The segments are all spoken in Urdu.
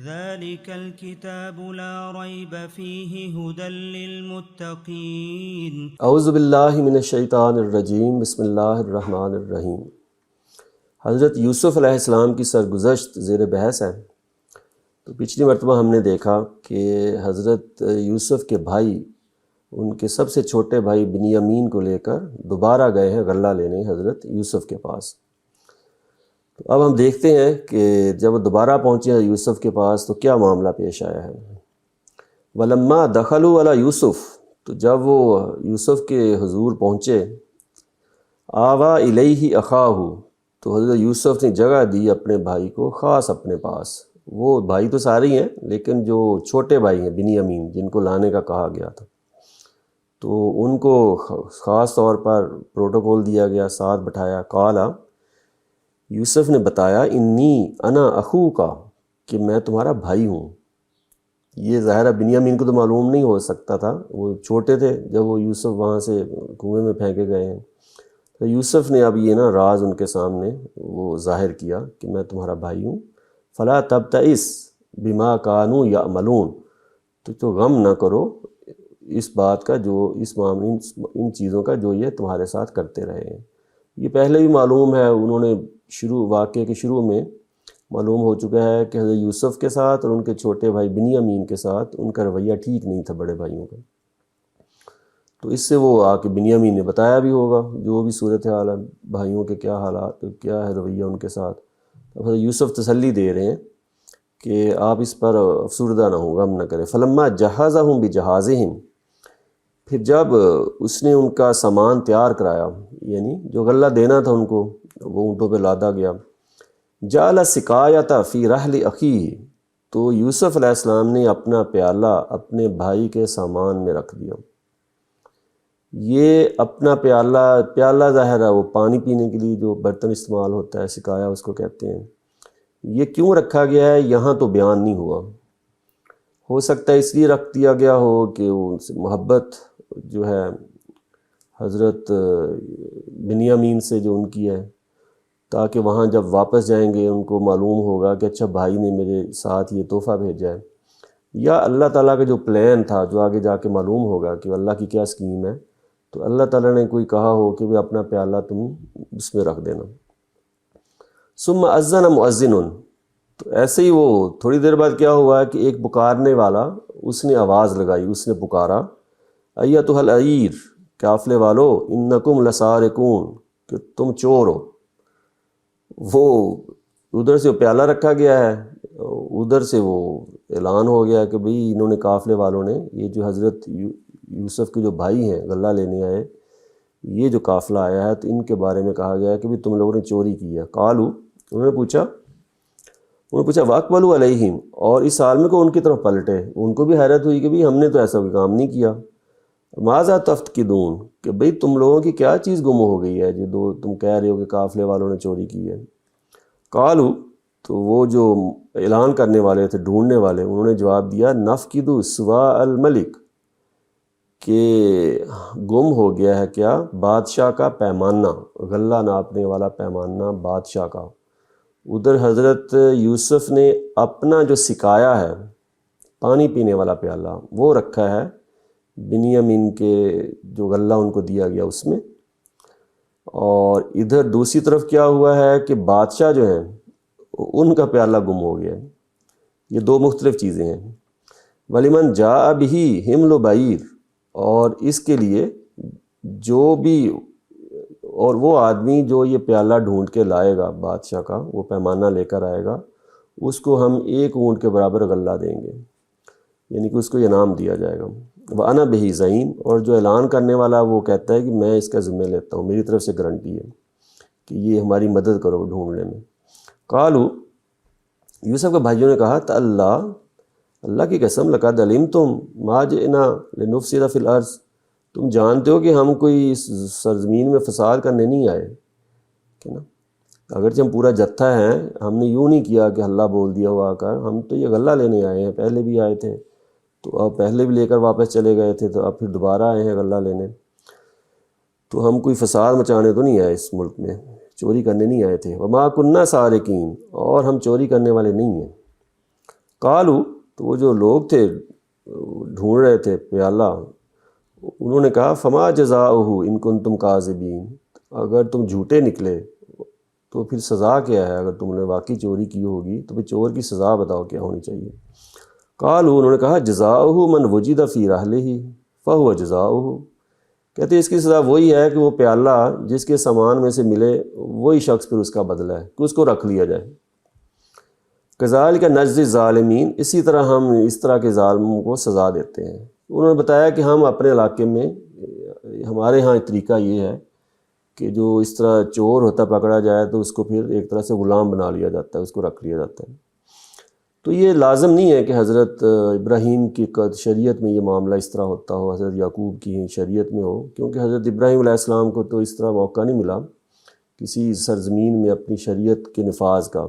ذلك الكتاب لا ريب فيه هدى للمتقين۔ اعوذ باللہ من الشیطان الرجیم، بسم اللہ الرحمن الرحیم۔ حضرت یوسف علیہ السلام کی سرگزشت زیر بحث ہے۔ تو پچھلی مرتبہ ہم نے دیکھا کہ حضرت یوسف کے بھائی، ان کے سب سے چھوٹے بھائی بنیامین کو لے کر دوبارہ گئے ہیں غلہ لینے حضرت یوسف کے پاس۔ تو اب ہم دیکھتے ہیں کہ جب دوبارہ پہنچے یوسف کے پاس تو کیا معاملہ پیش آیا ہے۔ وَلَمَّا دَخَلُوا عَلَى یوسف، تو جب وہ یوسف کے حضور پہنچے، آوَا اِلَیْهِ أَخَاهُ، تو حضرت یوسف نے جگہ دی اپنے بھائی کو خاص اپنے پاس۔ وہ بھائی تو سارے ہی ہیں لیکن جو چھوٹے بھائی ہیں بنیامین، جن کو لانے کا کہا گیا تھا، تو ان کو خاص طور پر پروٹوکول دیا گیا، ساتھ بٹھایا۔ قالا، یوسف نے بتایا، انی انا اخوکا، کہ میں تمہارا بھائی ہوں۔ یہ ظاہرہ بنیامین کو تو معلوم نہیں ہو سکتا تھا، وہ چھوٹے تھے جب وہ یوسف وہاں سے کنویں میں پھینکے گئے ہیں۔ تو یوسف نے اب یہ راز ان کے سامنے وہ ظاہر کیا کہ میں تمہارا بھائی ہوں۔ فلا تبتئس بما کانوا یعملون، تو غم نہ کرو اس بات کا جو اس معاملے ان چیزوں کا جو یہ تمہارے ساتھ کرتے رہے ہیں۔ یہ پہلے بھی معلوم ہے، انہوں نے واقعے کے شروع میں معلوم ہو چکا ہے کہ حضرت یوسف کے ساتھ اور ان کے چھوٹے بھائی بنیامین کے ساتھ ان کا رویہ ٹھیک نہیں تھا بڑے بھائیوں کا۔ تو اس سے وہ آ کے بنیامین نے بتایا بھی ہوگا جو بھی صورتحال ہے، بھائیوں کے کیا حالات، کیا ہے رویہ ان کے ساتھ۔ اب حضرت یوسف تسلی دے رہے ہیں کہ آپ اس پر افسردہ نہ ہوں، غم نہ کریں۔ فلما جہزہم بجہازہم، پھر جب اس نے ان کا سامان تیار کرایا، یعنی جو غلہ دینا تھا ان کو، وہ اونٹوں پہ لادا گیا۔ جعل سقایۃ فی رحل اخیہ، تو یوسف علیہ السلام نے اپنا پیالہ اپنے بھائی کے سامان میں رکھ دیا۔ یہ اپنا پیالہ ظاہر ہے وہ پانی پینے کے لیے جو برتن استعمال ہوتا ہے، سقایا اس کو کہتے ہیں۔ یہ کیوں رکھا گیا ہے یہاں تو بیان نہیں ہوا۔ ہو سکتا ہے اس لیے رکھ دیا گیا ہو کہ ان سے محبت جو ہے حضرت بنیامین سے جو ان کی ہے، تاکہ وہاں جب واپس جائیں گے ان کو معلوم ہوگا کہ اچھا بھائی نے میرے ساتھ یہ تحفہ بھیجا ہے۔ یا اللہ تعالیٰ کا جو پلان تھا جو آگے جا کے معلوم ہوگا کہ اللہ کی کیا اسکیم ہے، تو اللہ تعالیٰ نے کوئی کہا ہو کہ اپنا پیالہ تم اس میں رکھ دینا۔ ثم اذن مؤذن، تو ایسے ہی وہ تھوڑی دیر بعد کیا ہوا کہ ایک پکارنے والا اس نے آواز لگائی، اس نے پکارا، ایتھا العیر، قافلے والو، انکم لسارقون، کہ تم چور ہو۔ وہ ادھر سے پیالہ رکھا گیا ہے، ادھر سے وہ اعلان ہو گیا کہ بھئی انہوں نے قافلے والوں نے، یہ جو حضرت یوسف کے جو بھائی ہیں غلہ لینے آئے، یہ جو قافلہ آیا ہے تو ان کے بارے میں کہا گیا ہے کہ بھی تم لوگوں نے چوری کی ہے۔ قالو، انہوں نے پوچھا واقبلوا علیہم، اور اس حال میں کو ان کی طرف پلٹے، ان کو بھی حیرت ہوئی کہ بھی ہم نے تو ایسا کوئی کام نہیں کیا۔ ماذا تفتقدون، کہ بھئی تم لوگوں کی کیا چیز گم ہو گئی ہے جو تم کہہ رہے ہو کہ قافلے والوں نے چوری کی ہے۔ قالو، تو وہ جو اعلان کرنے والے تھے، ڈھونڈنے والے، انہوں نے جواب دیا، نفقد سواء الملک، کہ گم ہو گیا ہے کیا؟ بادشاہ کا پیمانہ، غلہ ناپنے والا پیمانہ بادشاہ کا۔ ادھر حضرت یوسف نے اپنا جو سقایا ہے پانی پینے والا پیالہ وہ رکھا ہے بنیامین کے جو غلہ ان کو دیا گیا اس میں، اور ادھر دوسری طرف کیا ہوا ہے کہ بادشاہ جو ہیں ان کا پیالہ گم ہو گیا ہے۔ یہ دو مختلف چیزیں ہیں۔ وَلِمَنْ جَاءَ بِهِ حِمْلُ بَعِيرٍ، اور اس کے لیے جو بھی، اور وہ آدمی جو یہ پیالہ ڈھونڈ کے لائے گا بادشاہ کا، وہ پیمانہ لے کر آئے گا، اس کو ہم 1 اونٹ کے برابر غلہ دیں گے، یعنی کہ اس کو انعام دیا جائے گا۔ وَأَنَا بِهِ زَعِيمٌ، اور جو اعلان کرنے والا وہ کہتا ہے کہ میں اس کا ذمہ لیتا ہوں، میری طرف سے گارنٹی ہے کہ یہ ہماری مدد کرو ڈھونڈنے میں۔ قالو، یوسف کے بھائیوں نے کہا، اللہ کی قسم، لقد علمتم ما جئنا لنفسد فی الارض، تم جانتے ہو کہ ہم کوئی اس سرزمین میں فساد کرنے نہیں آئے، کہ نا، اگرچہ ہم پورا جتھا ہیں، ہم نے یوں نہیں کیا کہ اللہ بول دیا ہوا آ کر، ہم تو یہ غلہ لینے آئے ہیں، پہلے بھی آئے تھے تو اب پہلے بھی لے کر واپس چلے گئے تھے، تو اب پھر دوبارہ آئے ہیں غلہ لینے، تو ہم کوئی فساد مچانے تو نہیں آئے اس ملک میں، چوری کرنے نہیں آئے تھے۔ وما کننا سارقین، اور ہم چوری کرنے والے نہیں ہیں۔ قالو، تو وہ جو لوگ تھے ڈھونڈ رہے تھے پیالہ، انہوں نے کہا فما جزاؤہ ان کنتم کاذبین، اگر تم جھوٹے نکلے تو پھر سزا کیا ہے؟ اگر تم نے واقعی چوری کی ہوگی تو پھر چور کی سزا بتاؤ کیا ہونی چاہیے؟ قالو، انہوں نے کہا جزاؤہ من وجد فی رحلہ فہو جزاؤہ، کہتے ہیں اس کی سزا وہی ہے کہ وہ پیالہ جس کے سامان میں سے ملے وہی شخص پھر اس کا بدلہ ہے کہ اس کو رکھ لیا جائے۔ کذالک نجزی الظالمین، اسی طرح ہم اس طرح کے ظالموں کو سزا دیتے ہیں۔ انہوں نے بتایا کہ ہم اپنے علاقے میں، ہمارے ہاں طریقہ یہ ہے کہ جو اس طرح چور ہوتا پکڑا جائے تو اس کو پھر ایک طرح سے غلام بنا لیا جاتا ہے، اس کو رکھ لیا جاتا ہے۔ تو یہ لازم نہیں ہے کہ حضرت ابراہیم کی شریعت میں یہ معاملہ اس طرح ہوتا ہو، حضرت یعقوب کی شریعت میں ہو، کیونکہ حضرت ابراہیم علیہ السلام کو تو اس طرح موقع نہیں ملا کسی سرزمین میں اپنی شریعت کے نفاذ کا،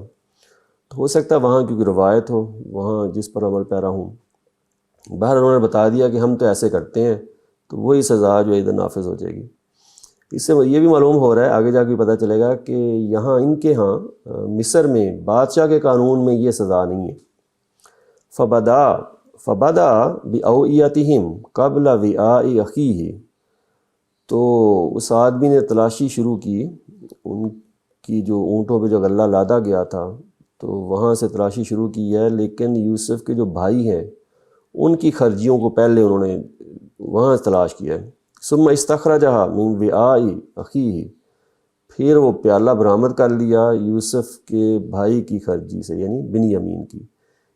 تو ہو سکتا ہے وہاں کیونکہ روایت ہو، وہاں جس پر عمل پیرا ہوں۔ باہر انہوں نے بتا دیا کہ ہم تو ایسے کرتے ہیں، تو وہی سزا جو ہے ادھر نافذ ہو جائے گی۔ اس سے یہ بھی معلوم ہو رہا ہے، آگے جا کے پتہ چلے گا کہ یہاں ان کے ہاں مصر میں بادشاہ کے قانون میں یہ سزا نہیں ہے۔ فبدا بأوعیتہم قبل وعاء اخیہ، تو اس آدمی نے تلاشی شروع کی ان کی جو اونٹوں پہ جو غلہ لادا گیا تھا، تو وہاں سے تلاشی شروع کی ہے، لیکن یوسف کے جو بھائی ہیں ان کی خرجیوں کو پہلے انہوں نے وہاں تلاش کیا ہے۔ ثم استخرجہا من وعاء اخیہ، پھر وہ پیالہ برآمد کر لیا یوسف کے بھائی کی خرجی سے، یعنی بنیامین کی۔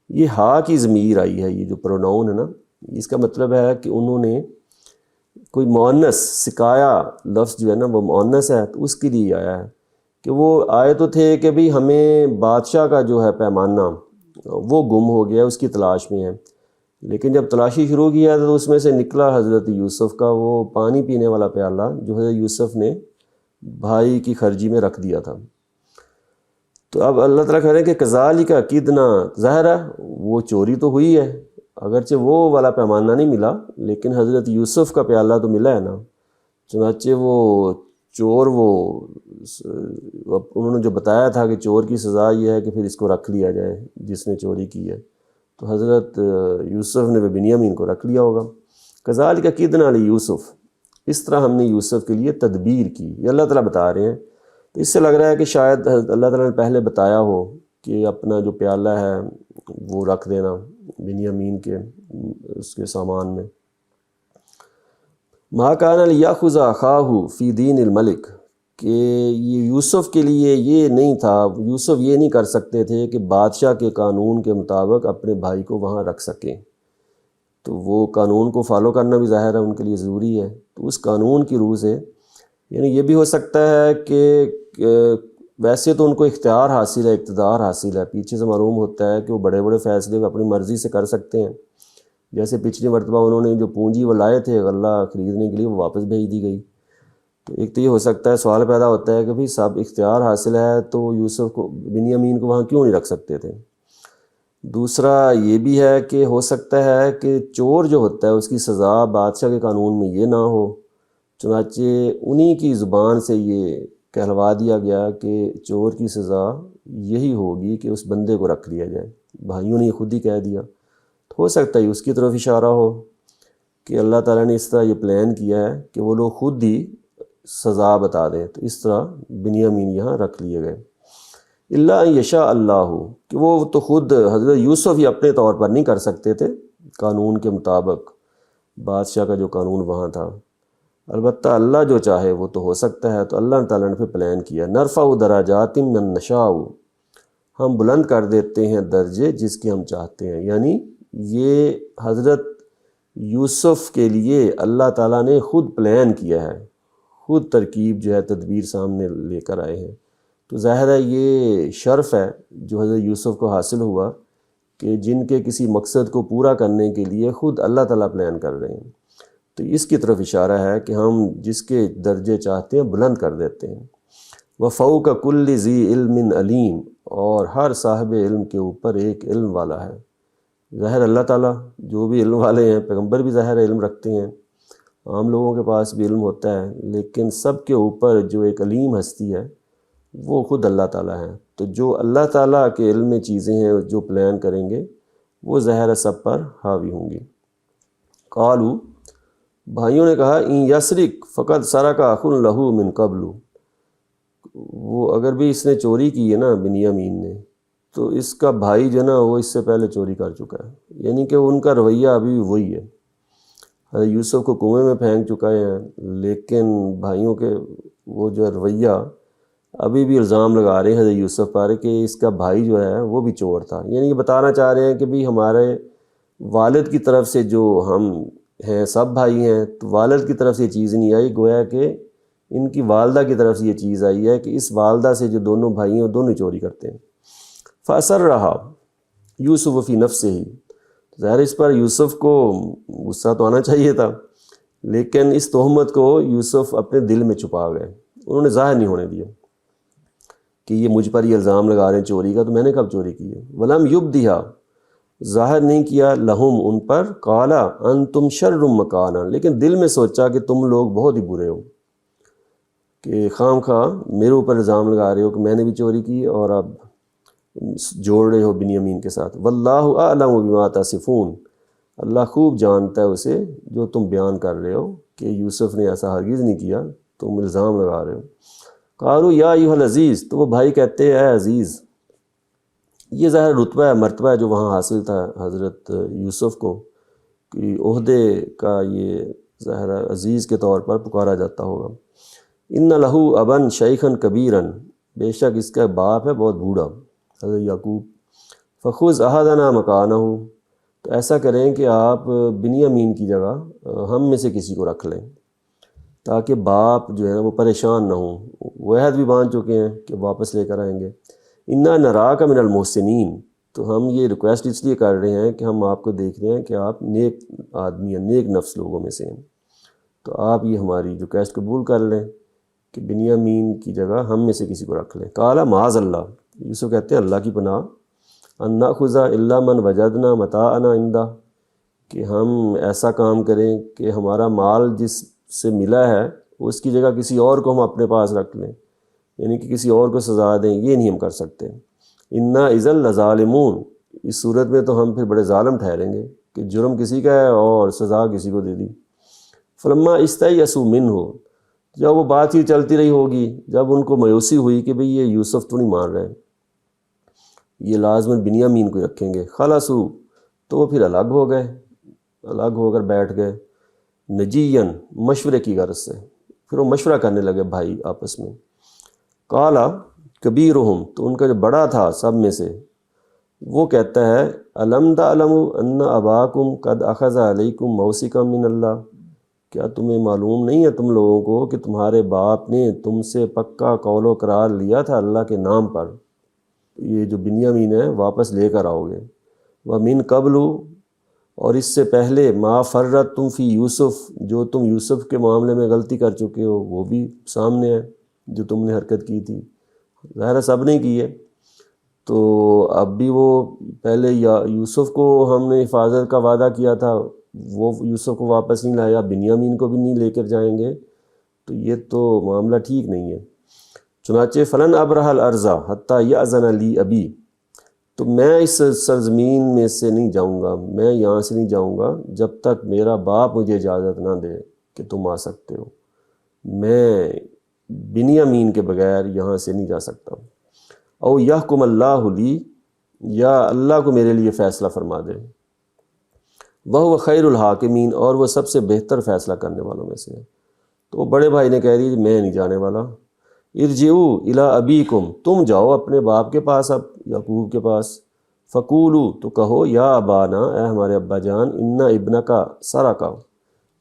یہ ہا کی ضمیر آئی ہے، یہ جو پروناؤن ہے نا، اس کا مطلب ہے کہ انہوں نے کوئی مؤنث، سکایا لفظ جو ہے نا وہ مؤنث ہے، تو اس کے لیے آیا ہے کہ وہ آئے تو تھے کہ بھئی ہمیں بادشاہ کا جو ہے پیمانہ وہ گم ہو گیا، اس کی تلاش میں ہے، لیکن جب تلاشی شروع کیا تو اس میں سے نکلا حضرت یوسف کا وہ پانی پینے والا پیالہ جو حضرت یوسف نے بھائی کی خرجی میں رکھ دیا تھا۔ تو اب اللہ تعالیٰ کہہ رہے ہیں کہ کذالک کدنا، ظاہر ہے وہ چوری تو ہوئی ہے، اگرچہ وہ والا پیمانہ نہیں ملا لیکن حضرت یوسف کا پیالہ تو ملا ہے نا۔ چنانچہ وہ چور، وہ انہوں نے جو بتایا تھا کہ چور کی سزا یہ ہے کہ پھر اس کو رکھ لیا جائے جس نے چوری کی ہے، تو حضرت یوسف نے بنیامین کو رکھ لیا ہوگا۔ کذالک کدنا لیوسف، اس طرح ہم نے یوسف کے لیے تدبیر کی، یہ اللہ تعالیٰ بتا رہے ہیں۔ تو اس سے لگ رہا ہے کہ شاید اللہ تعالیٰ نے پہلے بتایا ہو کہ اپنا جو پیالہ ہے وہ رکھ دینا بنیامین کے اس کے سامان میں۔ ما کان لیأخذ اخاہ فی دین الملک، کہ یہ یوسف کے لیے یہ نہیں تھا، یوسف یہ نہیں کر سکتے تھے کہ بادشاہ کے قانون کے مطابق اپنے بھائی کو وہاں رکھ سکیں، تو وہ قانون کو فالو کرنا بھی ظاہر ہے ان کے لیے ضروری ہے۔ تو اس قانون کی روح سے، یعنی یہ بھی ہو سکتا ہے کہ ویسے تو ان کو اختیار حاصل ہے، اقتدار حاصل ہے، پیچھے سے معلوم ہوتا ہے کہ وہ بڑے بڑے فیصلے اپنی مرضی سے کر سکتے ہیں، جیسے پچھلی مرتبہ انہوں نے جو پونجی وہ لائے تھے غلہ خریدنے کے لیے وہ واپس بھیج دی گئی۔ تو ایک تو یہ ہو سکتا ہے، سوال پیدا ہوتا ہے کہ بھئی سب اختیار حاصل ہے تو یوسف کو، بنیامین کو وہاں کیوں نہیں رکھ سکتے تھے؟ دوسرا یہ بھی ہے کہ ہو سکتا ہے کہ چور جو ہوتا ہے اس کی سزا بادشاہ کے قانون میں یہ نہ ہو، چنانچہ انہی کی زبان سے یہ کہلوا دیا گیا کہ چور کی سزا یہی ہوگی کہ اس بندے کو رکھ لیا جائے، بھائیوں نے خود ہی کہہ دیا۔ تو ہو سکتا ہے اس کی طرف اشارہ ہو کہ اللہ تعالیٰ نے اس طرح یہ پلان کیا ہے کہ وہ لوگ خود ہی سزا بتا دیں، تو اس طرح بنیامین یہاں رکھ لیے گئے۔ اللہ ان یشاء اللہ، کہ وہ تو خود حضرت یوسف ہی اپنے طور پر نہیں کر سکتے تھے قانون کے مطابق، بادشاہ کا جو قانون وہاں تھا، البتہ اللہ جو چاہے وہ تو ہو سکتا ہے۔ تو اللہ تعالیٰ نے پھر پلان کیا، نرفع درجات من نشاء، ہم بلند کر دیتے ہیں درجے جس کے ہم چاہتے ہیں، یعنی یہ حضرت یوسف کے لیے اللہ تعالیٰ نے خود پلان کیا ہے، خود ترکیب جو ہے تدبیر سامنے لے کر آئے ہیں۔ تو ظاہر ہے یہ شرف ہے جو حضرت یوسف کو حاصل ہوا کہ جن کے کسی مقصد کو پورا کرنے کے لیے خود اللہ تعالیٰ پلان کر رہے ہیں۔ تو اس کی طرف اشارہ ہے کہ ہم جس کے درجے چاہتے ہیں بلند کر دیتے ہیں۔ وَفَوْقَ كُلِّ ذِي عِلْمٍ عَلِيمٍ، اور ہر صاحب علم کے اوپر ایک علم والا ہے۔ ظاہر اللہ تعالیٰ جو بھی علم والے ہیں، پیغمبر بھی ظاہر علم رکھتے ہیں، عام لوگوں کے پاس بھی علم ہوتا ہے، لیکن سب کے اوپر جو ایک علیم ہستی ہے وہ خود اللہ تعالیٰ ہے۔ تو جو اللہ تعالیٰ کے علم میں چیزیں ہیں جو پلان کریں گے وہ زہر سب پر حاوی ہوں گی۔ قالو، بھائیوں نے کہا، ان یسرق فقد سرق اخ لہ من قبل، وہ اگر بھی اس نے چوری کی ہے نا بنیامین نے، تو اس کا بھائی جو ہے نا وہ اس سے پہلے چوری کر چکا ہے، یعنی کہ ان کا رویہ ابھی بھی وہی ہے۔ حضرت یوسف کو کنویں میں پھینک چکے ہیں، لیکن بھائیوں کے وہ جو رویہ ابھی بھی الزام لگا رہے ہیں حضرت یوسف پر کہ اس کا بھائی جو ہے وہ بھی چور تھا، یعنی یہ بتانا چاہ رہے ہیں کہ بھی ہمارے والد کی طرف سے جو ہم ہیں سب بھائی ہیں، تو والد کی طرف سے یہ چیز نہیں آئی، گویا کہ ان کی والدہ کی طرف سے یہ چیز آئی ہے کہ اس والدہ سے جو دونوں بھائی ہیں دونوں چوری کرتے ہیں۔ فَأَسَرَّهَا رہا یوسف فی نفسہ، ظاہر اس پر یوسف کو غصہ تو آنا چاہیے تھا، لیکن اس تہمت کو یوسف اپنے دل میں چھپا گئے، انہوں نے ظاہر نہیں ہونے دیا کہ یہ مجھ پر یہ الزام لگا رہے ہیں چوری کا، تو میں نے کب چوری کی ہے۔ وَلَمْ يُبْدِهَا، ظاہر نہیں کیا، لہم ان پر، قَالَ أَنْتُمْ شَرٌّ مَكَانًا، لیکن دل میں سوچا کہ تم لوگ بہت ہی برے ہو، کہ خام خواہ میرے اوپر الزام لگا رہے ہو کہ میں نے بھی چوری کی اور اب جوڑ رہے ہو بنیامین کے ساتھ۔ وَاللَّهُ أَعْلَمُ بِمَا تَصِفُونَ، اللہ خوب جانتا ہے اسے جو تم بیان کر رہے ہو کہ یوسف نے ایسا ہرگز نہیں کیا، تم الزام لگا رہے ہو۔ قالوا یا ایھا العزیز، تو وہ بھائی کہتے ہیں اے عزیز، یہ ظاہر رتبہ ہے، مرتبہ ہے جو وہاں حاصل تھا حضرت یوسف کو، کہ عہدے کا یہ ظاہر عزیز کے طور پر پکارا جاتا ہوگا۔ ان لہو ابن شیخا کبیرا، بے شک اس کا باپ ہے بہت بوڑھا، حضرت یعقوب۔ فخذ احدنا مکانہ، تو ایسا کریں کہ آپ بنیامین کی جگہ ہم میں سے کسی کو رکھ لیں، تاکہ باپ جو ہے نا وہ پریشان نہ ہوں، وہ عہد بھی باندھ چکے ہیں کہ واپس لے کر آئیں گے۔ انا نراک من المحسنین، تو ہم یہ ریکویسٹ اس لیے کر رہے ہیں کہ ہم آپ کو دیکھ رہے ہیں کہ آپ نیک آدمی ہیں، نیک نفس لوگوں میں سے ہیں، تو آپ یہ ہماری ریکویسٹ قبول کر لیں کہ بنیامین کی جگہ ہم میں سے کسی کو رکھ لیں۔ قال معاذ اللہ، یوسف کہتے ہیں اللہ کی پناہ، ان ناخذ الا من وجدنا متاعنا عنده، کہ ہم ایسا کام کریں کہ ہمارا مال جس سے ملا ہے اس کی جگہ کسی اور کو ہم اپنے پاس رکھ لیں، یعنی کہ کسی اور کو سزا دیں، یہ نہیں ہم کر سکتے۔ انا اذا لظالمون، اس صورت میں تو ہم پھر بڑے ظالم ٹھہریں گے کہ جرم کسی کا ہے اور سزا کسی کو دے دی۔ فلما استیئسوا منہ، جب وہ بات ہی چلتی رہی ہوگی، جب ان کو مایوسی ہوئی کہ بھئی یہ یوسف تو نہیں مان رہے، یہ لازماً بنیامین کو رکھیں گے، خلصوا، تو وہ پھر الگ ہو گئے، الگ ہو کر بیٹھ گئے، نجین، مشورے کی غرض سے، پھر وہ مشورہ کرنے لگے بھائی آپس میں۔ قال کبیرہم، تو ان کا جو بڑا تھا سب میں سے، وہ کہتا ہے الم تعلموا ان اباکم قد اخذ علیکم موثقا من اللہ، کیا تمہیں معلوم نہیں ہے تم لوگوں کو کہ تمہارے باپ نے تم سے پکا قول و قرار لیا تھا اللہ کے نام پر، یہ جو بنیامین ہے واپس لے کر آؤ گے۔ وَمِن قبل، اور اس سے پہلے، ما فرت تم فی یوسف، جو تم یوسف کے معاملے میں غلطی کر چکے ہو وہ بھی سامنے ہے، جو تم نے حرکت کی تھی، ظاہر سب نے کی ہے، تو اب بھی وہ پہلے یوسف کو ہم نے حفاظت کا وعدہ کیا تھا، وہ یوسف کو واپس نہیں لایا، بنیامین کو بھی نہیں لے کر جائیں گے، تو یہ تو معاملہ ٹھیک نہیں ہے۔ چنانچہ فلن ابرح الارض حتی یأذن لی ابی، تو میں اس سرزمین میں سے نہیں جاؤں گا، میں یہاں سے نہیں جاؤں گا جب تک میرا باپ مجھے اجازت نہ دے کہ تم آ سکتے ہو، میں بنیامین کے بغیر یہاں سے نہیں جا سکتا۔ او یحکم اللہ لی، یا اللہ کو میرے لیے فیصلہ فرما دے، وہو خیر الحاکمین، اور وہ سب سے بہتر فیصلہ کرنے والوں میں سے ہے۔ تو بڑے بھائی نے کہہ دیا میں نہیں جانے والا۔ ارجعوا الی ابیکم، تم جاؤ اپنے باپ کے پاس، اب یعقوب کے پاس، فقولوا، تو کہو، یا ابانا، اے ہمارے ابا جان، ان ابنک سرق،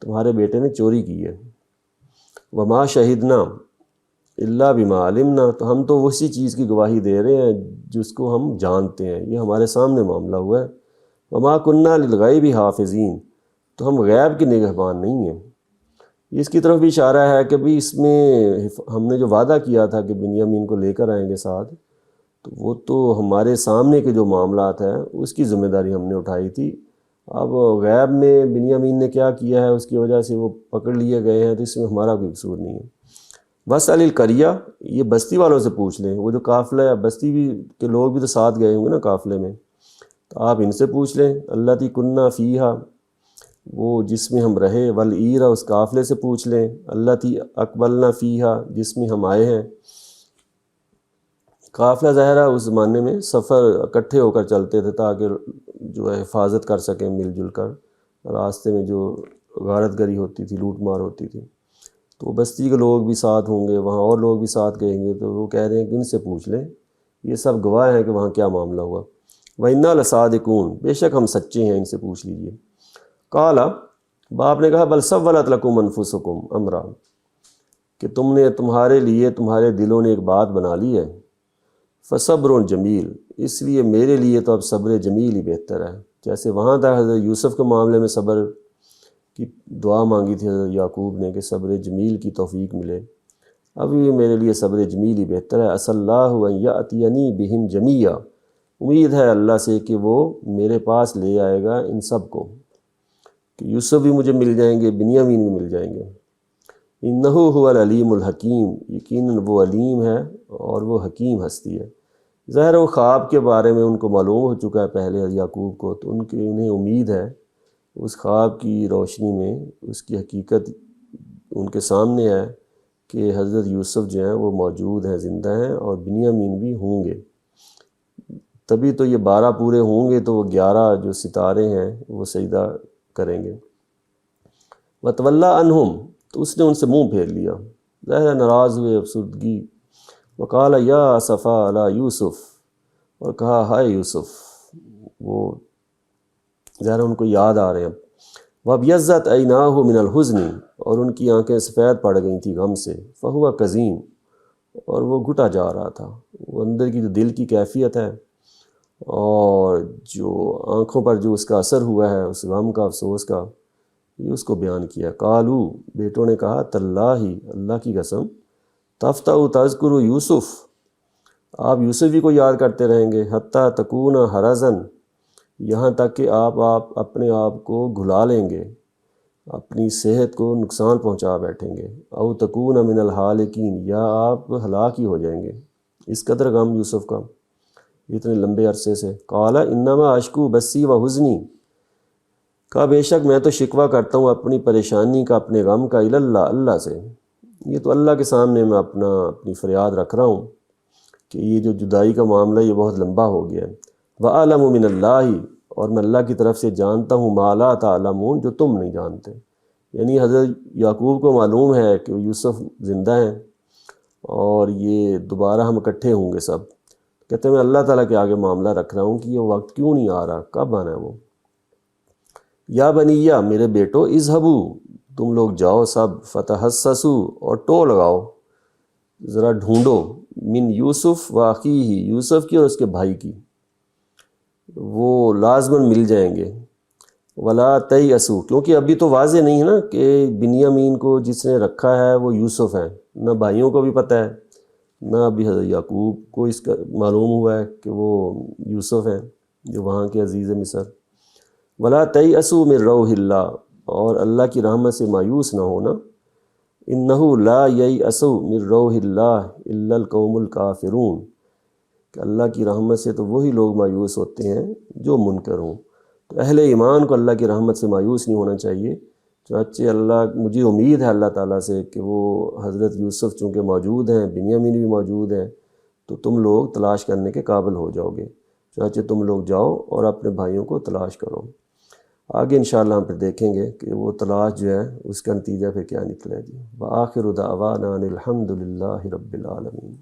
تمہارے بیٹے نے چوری کی ہے، وما شہدنا الا بما علمنا، تو ہم تو اسی چیز کی گواہی دے رہے ہیں جس کو ہم جانتے ہیں، یہ ہمارے سامنے معاملہ ہوا ہے، وما کننا للغیب حافظین، تو ہم غیب کے نگہبان نہیں ہیں۔ اس کی طرف بھی اشارہ ہے کہ بھی اس میں ہم نے جو وعدہ کیا تھا کہ بنیامین کو لے کر آئیں گے ساتھ، تو وہ تو ہمارے سامنے کے جو معاملات ہیں اس کی ذمہ داری ہم نے اٹھائی تھی، اب غیب میں بنیامین نے کیا کیا ہے اس کی وجہ سے وہ پکڑ لیے گئے ہیں، تو اس میں ہمارا کوئی قصور نہیں ہے۔ وَاسْأَلِ الْقَرْيَةَ، یہ بستی والوں سے پوچھ لیں، وہ جو قافلہ ہے، بستی بھی کے لوگ بھی تو ساتھ گئے ہوں گے نا قافلے میں، تو آپ ان سے پوچھ لیں، اللتی کننا فیہا، وہ جس میں ہم رہے، والعیرا، اس قافلے سے پوچھ لیں، اللتی اقبلنا فیہا، جس میں ہم آئے ہیں۔ قافلہ ظاہرہ اس زمانے میں سفر اکٹھے ہو کر چلتے تھے تاکہ جو ہے حفاظت کر سکیں مل جل کر، راستے میں جو غارت گری ہوتی تھی، لوٹ مار ہوتی تھی، تو بستی کے لوگ بھی ساتھ ہوں گے، وہاں اور لوگ بھی ساتھ گئیں گے، تو وہ کہہ رہے ہیں کہ ان سے پوچھ لیں، یہ سب گواہ ہیں کہ وہاں کیا معاملہ ہوا۔ وَإِنَّا لَصَادِقُونَ، بے شک ہم سچے ہیں، ان سے پوچھ لیجئے۔ قال، باپ نے کہا، بل سولت لکم انفسکم امرا، کہ تمہارے لیے تمہارے دلوں نے ایک بات بنا لی ہے، فصبر جمیل، اس لیے میرے لیے تو اب صبر جمیل ہی بہتر ہے۔ جیسے وہاں تھا حضرت یوسف کے معاملے میں صبر کی دعا مانگی تھی حضرت یعقوب نے کہ صبر جمیل کی توفیق ملے، اب یہ میرے لیے صبر جمیل ہی بہتر ہے۔ عسى اللّہ ان یأتینی بہم جمیعا، امید ہے اللہ سے کہ وہ میرے پاس لے آئے گا ان سب کو، کہ یوسف بھی مجھے مل جائیں گے، بنیامین بھی مل جائیں گے۔ انہ هو العلیم الحکیم، یقیناً وہ علیم ہے اور وہ حکیم ہستی ہے۔ ظاہر وہ خواب کے بارے میں ان کو معلوم ہو چکا ہے پہلے یعقوب کو، تو انہیں امید ہے اس خواب کی روشنی میں، اس کی حقیقت ان کے سامنے ہے کہ حضرت یوسف جو ہیں وہ موجود ہیں، زندہ ہیں، اور بنیامین بھی ہوں گے۔ تبھی تو یہ 12 پورے ہوں گے تو وہ 11 جو ستارے ہیں وہ سجدہ کریں گے۔ وَتَوَلَّىٰ عَنْهُمْ، تو اس نے ان سے منہ پھیر لیا، ظاہر ناراض ہوئے، افسردگی۔ وَقَالَ يَا أَسَفَىٰ عَلَىٰ یوسف، اور کہا ہائے یوسف، وہ ظاہر ان کو یاد آ رہے ہیں۔ وَابْيَضَّتْ عَيْنَاهُ مِنَ الْحُزْنِ، اور ان کی آنکھیں سفید پڑ گئی تھیں غم سے۔ فَهُوَ كَظِيمٌ، اور وہ گھٹا جا رہا تھا۔ وہ اندر کی جو دل کی کیفیت ہے اور جو آنکھوں پر جو اس کا اثر ہوا ہے، اس غم کا، افسوس کا، یہ اس کو بیان کیا۔ قالو، بیٹوں نے کہا، تاللہ، اللہ کی قسم، تفتح تذکر یوسف، آپ یوسف ہی کو یاد کرتے رہیں گے، حتیٰ تکون حرزن، یہاں تک کہ آپ اپنے آپ کو گھلا لیں گے، اپنی صحت کو نقصان پہنچا بیٹھیں گے، او تکون من الحالکین، یا آپ ہلاک ہی ہو جائیں گے۔ اس قدر غم یوسف کا اتنے لمبے عرصے سے۔ قال انما اشکو بسی و حزنی، کہا بے شک میں تو شکوہ کرتا ہوں اپنی پریشانی کا، اپنے غم کا، اللہ، اللہ سے، یہ تو اللہ کے سامنے میں اپنی فریاد رکھ رہا ہوں کہ یہ جو جدائی کا معاملہ یہ بہت لمبا ہو گیا ہے۔ وَأَعْلَمُ مِنَ اللّہ، اور میں اللہ کی طرف سے جانتا ہوں، مَا لَا تَعْلَمُونَ، جو تم نہیں جانتے۔ یعنی حضرت یعقوب کو معلوم ہے کہ یوسف زندہ ہیں اور یہ دوبارہ ہم اکٹھے ہوں گے سب۔ کہتے ہیں میں اللہ تعالیٰ کے آگے معاملہ رکھ رہا ہوں کہ یہ وقت کیوں نہیں آ رہا، کب آنا ہے وہ۔ یا بنیہ، میرے بیٹو، اذہبو، تم لوگ جاؤ سب، فتحسسو، اور ٹو لگاؤ، ذرا ڈھونڈو، من یوسف و اخیہ، یوسف کی اور اس کے بھائی کی، وہ لازماً مل جائیں گے۔ ولا تیأسوا، کیونکہ ابھی تو واضح نہیں ہے نا کہ بنیامین کو جس نے رکھا ہے وہ یوسف ہے، نہ بھائیوں کو بھی پتہ ہے، نہ ابھی حضرت یعقوب کو اس کا معلوم ہوا ہے کہ وہ یوسف ہیں جو وہاں کے عزیز مصر۔ ولا تیأسوا من روح اللہ، اور اللہ کی رحمت سے مایوس نہ ہونا۔ انہ لا ییأس من روح اللہ الا القوم الکافرون، کہ اللہ کی رحمت سے تو وہی لوگ مایوس ہوتے ہیں جو منکر ہوں۔ تو اہل ایمان کو اللہ کی رحمت سے مایوس نہیں ہونا چاہیے۔ چنانچہ مجھے امید ہے اللہ تعالیٰ سے کہ وہ حضرت یوسف چونکہ موجود ہیں، بنیامین بھی موجود ہیں، تو تم لوگ تلاش کرنے کے قابل ہو جاؤ گے۔ چنانچہ تم لوگ جاؤ اور اپنے بھائیوں کو تلاش کرو۔ آگے انشاءاللہ ہم پھر دیکھیں گے کہ وہ تلاش جو ہے اس کا نتیجہ پھر کیا نکلے جی۔ وآخر دعوانا ان الحمد للہ رب العالمین۔